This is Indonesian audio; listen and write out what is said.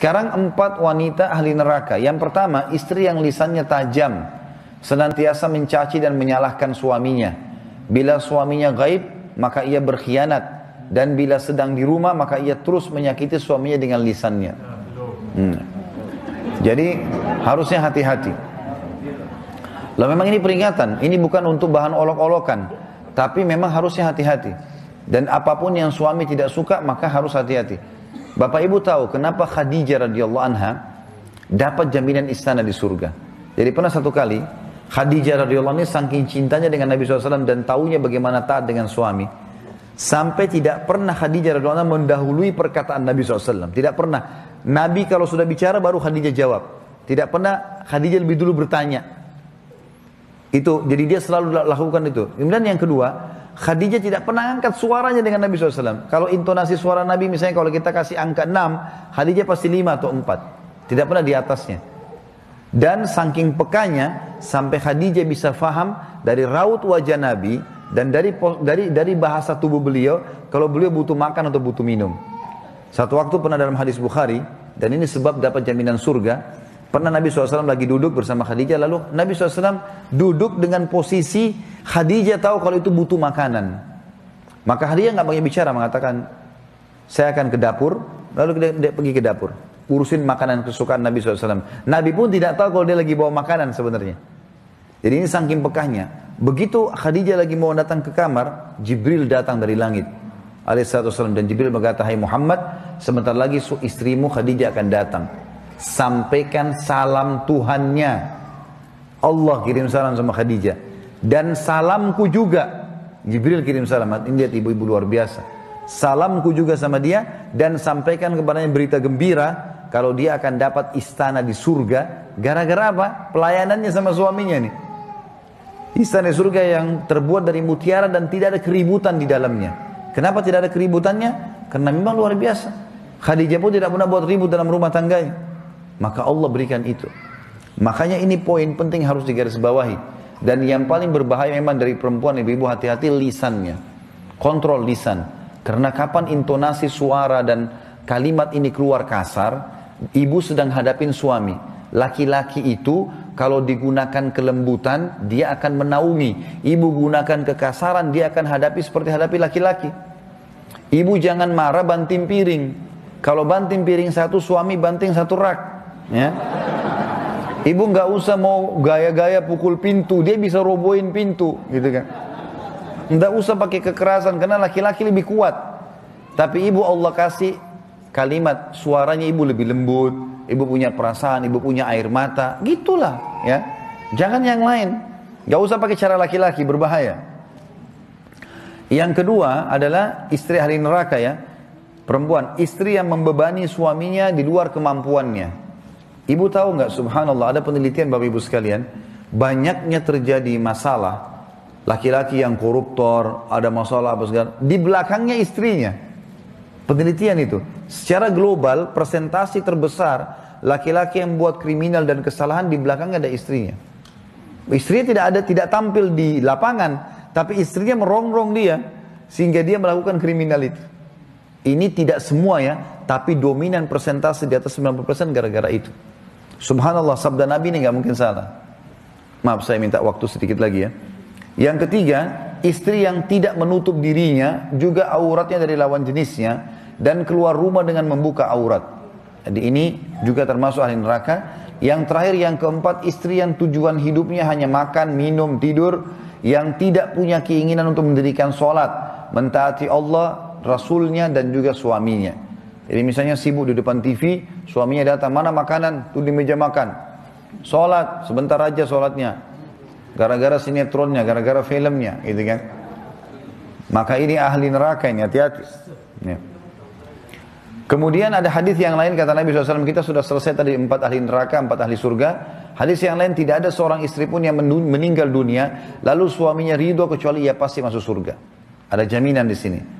Sekarang 4 wanita ahli neraka. Yang pertama, istri yang lisannya tajam, senantiasa mencaci dan menyalahkan suaminya. Bila suaminya gaib, maka ia berkhianat. Dan bila sedang di rumah, maka ia terus menyakiti suaminya dengan lisannya. Jadi harusnya hati-hati. Lah memang ini peringatan, ini bukan untuk bahan olok-olokan, tapi memang harusnya hati-hati. Dan apapun yang suami tidak suka, maka harus hati-hati. Bapak Ibu tahu kenapa Khadijah radhiyallahu anha dapat jaminan istana di surga. Jadi pernah satu kali Khadijah radhiyallahu anha saking cintanya dengan Nabi SAW dan taunya bagaimana taat dengan suami, sampai tidak pernah Khadijah radhiyallahu anha mendahului perkataan Nabi SAW. Tidak pernah. Nabi kalau sudah bicara baru Khadijah jawab. Tidak pernah Khadijah lebih dulu bertanya. Itu, jadi dia selalu lakukan itu. Kemudian yang kedua, Khadijah tidak pernah angkat suaranya dengan Nabi SAW. Kalau intonasi suara Nabi misalnya kalau kita kasih angka 6, Khadijah pasti 5 atau 4. Tidak pernah di atasnya. Dan saking pekanya, sampai Khadijah bisa faham dari raut wajah Nabi, dan dari bahasa tubuh beliau, kalau beliau butuh makan atau butuh minum. Satu waktu pernah dalam hadis Bukhari, dan ini sebab dapat jaminan surga, pernah Nabi SAW lagi duduk bersama Khadijah, lalu Nabi SAW duduk dengan posisi Khadijah tahu kalau itu butuh makanan. Maka Khadijah nggak banyak bicara, mengatakan, saya akan ke dapur, lalu dia pergi ke dapur, urusin makanan kesukaan Nabi SAW. Nabi pun tidak tahu kalau dia lagi bawa makanan sebenarnya. Jadi ini saking pekahnya. Begitu Khadijah lagi mau datang ke kamar, Jibril datang dari langit alaihissalam, dan Jibril berkata, hai Muhammad, sebentar lagi istrimu Khadijah akan datang. Sampaikan salam Tuhannya. Allah kirim salam sama Khadijah. Dan salamku juga. Jibril kirim salam. Ini lihat ibu-ibu luar biasa. Salamku juga sama dia. Dan sampaikan kepadanya berita gembira. Kalau dia akan dapat istana di surga. Gara-gara apa? Pelayanannya sama suaminya nih. Istana di surga yang terbuat dari mutiara dan tidak ada keributan di dalamnya. Kenapa tidak ada keributannya? Karena memang luar biasa. Khadijah pun tidak pernah buat ribut dalam rumah tangganya. Maka Allah berikan itu. Makanya ini poin penting harus digarisbawahi. Dan yang paling berbahaya memang dari perempuan, ibu-ibu hati-hati lisannya. Kontrol lisan. Karena kapan intonasi suara dan kalimat ini keluar kasar, ibu sedang hadapin suami. Laki-laki itu kalau digunakan kelembutan, dia akan menaungi. Ibu gunakan kekasaran, dia akan hadapi seperti hadapi laki-laki. Ibu jangan marah banting piring. Kalau banting piring satu, suami banting satu rak. Ya. Ibu nggak usah mau gaya-gaya pukul pintu, dia bisa robohin pintu, gitu kan. Nggak usah pakai kekerasan, karena laki-laki lebih kuat. Tapi ibu Allah kasih kalimat, suaranya ibu lebih lembut, ibu punya perasaan, ibu punya air mata, gitulah, ya. Jangan yang lain, nggak usah pakai cara laki-laki, berbahaya. Yang kedua adalah istri ahli neraka, ya, perempuan, istri yang membebani suaminya di luar kemampuannya. Ibu tahu nggak, subhanallah, ada penelitian Bapak Ibu sekalian, banyaknya terjadi masalah, laki-laki yang koruptor, ada masalah apa segala, di belakangnya istrinya. Penelitian itu, secara global, persentase terbesar, laki-laki yang buat kriminal dan kesalahan di belakangnya ada istrinya. Istrinya tidak tampil di lapangan, tapi istrinya merongrong dia, sehingga dia melakukan kriminal itu. Ini tidak semua ya, tapi dominan persentase di atas 90% gara-gara itu. Subhanallah, sabda Nabi ini nggak mungkin salah. Maaf, saya minta waktu sedikit lagi ya. Yang ketiga, istri yang tidak menutup dirinya, juga auratnya dari lawan jenisnya, dan keluar rumah dengan membuka aurat. Jadi ini juga termasuk ahli neraka. Yang terakhir, yang keempat, istri yang tujuan hidupnya hanya makan, minum, tidur, yang tidak punya keinginan untuk mendirikan sholat, mentaati Allah, Rasulnya, dan juga suaminya. Jadi misalnya sibuk di depan TV, suaminya datang, mana makanan? Tuh di meja makan. Sholat, sebentar aja sholatnya. Gara-gara sinetronnya, gara-gara filmnya, gitu kan. Maka ini ahli neraka ini, hati-hati. Ya. Kemudian ada hadis yang lain, kata Nabi SAW, kita sudah selesai tadi 4 ahli neraka, 4 ahli surga. Hadis yang lain, tidak ada seorang istri pun yang meninggal dunia, lalu suaminya ridho kecuali ia pasti masuk surga. Ada jaminan di sini.